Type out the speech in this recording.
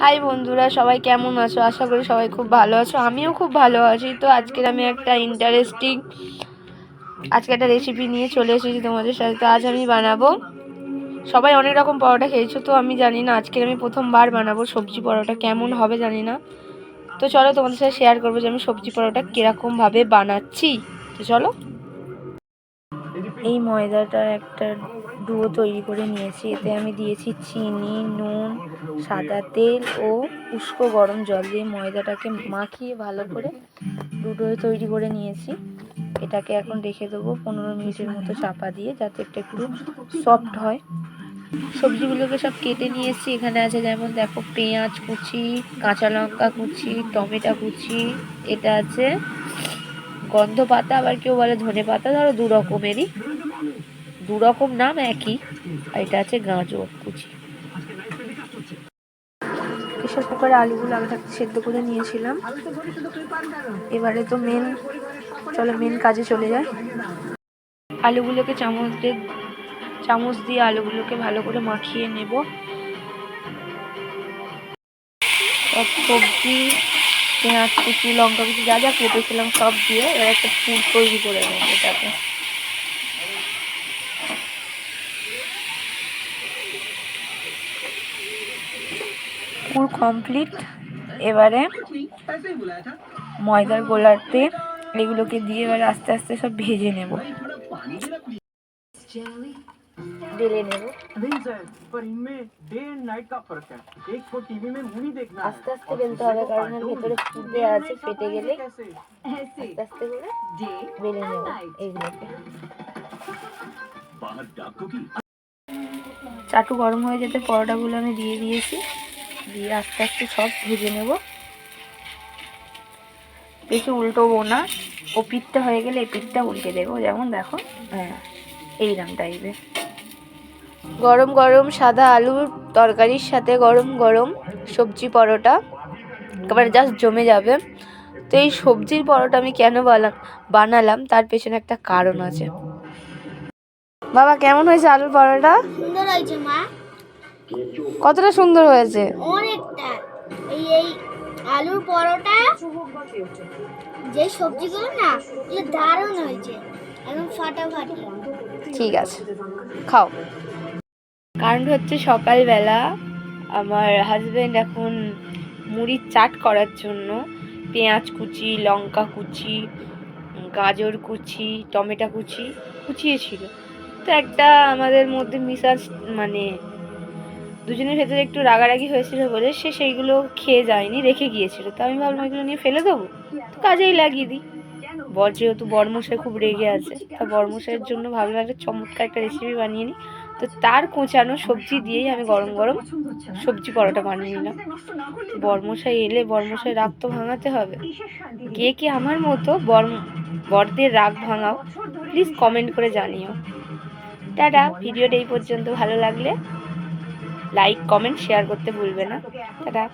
High বন্ধুরা, সবাই কেমন আছো? আশা করি সবাই খুব ভালো আছো। আমিও খুব ভালো আছি। তো আজকে আমি একটা একটা রেসিপি নিয়ে চলে এসেছি তোমাদের সাথে। তো আজ আমি বানাবো, সবাই অনেক রকম পরোটা খেয়েছো, তো আমি জানি না, আজকে আমি প্রথমবার বানাবো সবজি পরোটা। কেমন হবে জানি না। তো চলো তোমাদের সাথে শেয়ার করবো যে আমি সবজি পরোটা কিরকম ভাবে বানাচ্ছি। তো চলো। এই ময়দাটার একটা ডুয়ো তৈরি করে নিয়েছি। এতে আমি দিয়েছি চিনি, নুন, সাদা তেল ও উষ্ণ গরম জল দিয়ে ময়দাটাকে মাখিয়ে ভালো করে ডুয়ো তৈরি করে নিয়েছি। এটাকে এখন রেখে দেবো 15 মিনিটের মতো চাপা দিয়ে, যাতে এটা একটু সফট হয়। সবজিগুলোকে সব কেটে নিয়েছি। এখানে আছে যেমন দেখো, পেঁয়াজ কুচি, কাঁচা লঙ্কা কুচি, টমেটো কুচি, এটা আছে গন্ধ পাতা, আবার কেউ বলে ধনে পাতা, ধরো দু রকম নাম একই। আর এটা আছে গাজর কুচি। প্রেশার কুকারে আলুগুলো আগে থাকতে সেদ্ধ করে নিয়েছিলাম। এবারে তো মেন কাজে চলে যায়। আলুগুলোকে চামচ দিয়ে আলুগুলোকে ভালো করে মাখিয়ে নেব। সব সবজি, পেঁয়াজ কুচি, লঙ্কা কুচি, যা যা কেটেছিলাম সব দিয়ে এবার একটা পুর তৈরি করে নেব। এটাকে পুর কমপ্লিট। এবারে ময়দার গোলাতে এগুলোকে দিয়ে এবারে আস্তে আস্তে সব ভেজে নেব, ঢেলে নেব। আস্তে আস্তে বেলতে হবে, কারণ এর ভেতরে পুর দেওয়া আছে, ফেটে গেলে আস্তে আস্তে করে বেলে নেব এইগুলোকে। চাটু গরম হয়ে যেতে পরোটাগুলো আমি দিয়ে দিয়েছি, দিয়ে আস্তে আস্তে সব ভেজে নেব। বেশি উল্টোবো না, ও পিঠটা হয়ে গেলে এই পিঠটা উল্টে দেবো, যেমন দেখো, হ্যাঁ এইরকম টাইপের। গরম গরম সাদা আলুর তরকারির সাথে গরম গরম সবজি পরোটা একেবারে জাস্ট জমে যাবে। তো এই সবজির পরোটা আমি কেন বানালাম তার পেছনে একটা কারণ আছে। বাবা, কেমন হয়েছে আলুর পরোটা? সুন্দর হয়েছে মা। কতটা সুন্দর হয়েছে? অনেকটা। এই আলুর পরোটা, যে সবজিগুলো না, এগুলো দারুণ হয়েছে, একদম ফাটাফাটি। ঠিক আছে, খাও। কারণ হচ্ছে সকালবেলা আমার হাজবেন্ড এখন মুড়ির চাট করার জন্য পেঁয়াজ কুচি, লঙ্কা কুচি, গাজর কুচি, টমেটো কুচি কুচিয়েছিল। তো একটা আমাদের মধ্যে মানে দুজনের ভেতরে একটু রাগারাগি হয়েছিল বলে সে সেইগুলো খেয়ে যায়নি, রেখে গিয়েছিল। তো আমি ভাবলাম এগুলো নিয়ে ফেলে দেবো, তো কাজেই লাগিয়ে দিই। যেহেতু বড়মশাই খুব রেগে আছে, তা বড়মশাইয়ের জন্য ভাবলাম একটা চমৎকার একটা রেসিপি বানিয়ে নিই। তো তার কোঁচানো সবজি দিয়েই আমি গরম গরম সবজি পরোটা বানিয়ে নিলাম। বড়মশাই এলে বড়মশাই রাগ তো ভাঙাতে হবে। কে কে আমার মতো বড়দের রাগ ভাঙাও, প্লিজ কমেন্ট করে জানিও। টাটা। ভিডিওটা এই পর্যন্ত। ভালো লাগলে লাইক, কমেন্ট, শেয়ার করতে ভুলবে না। টাটা।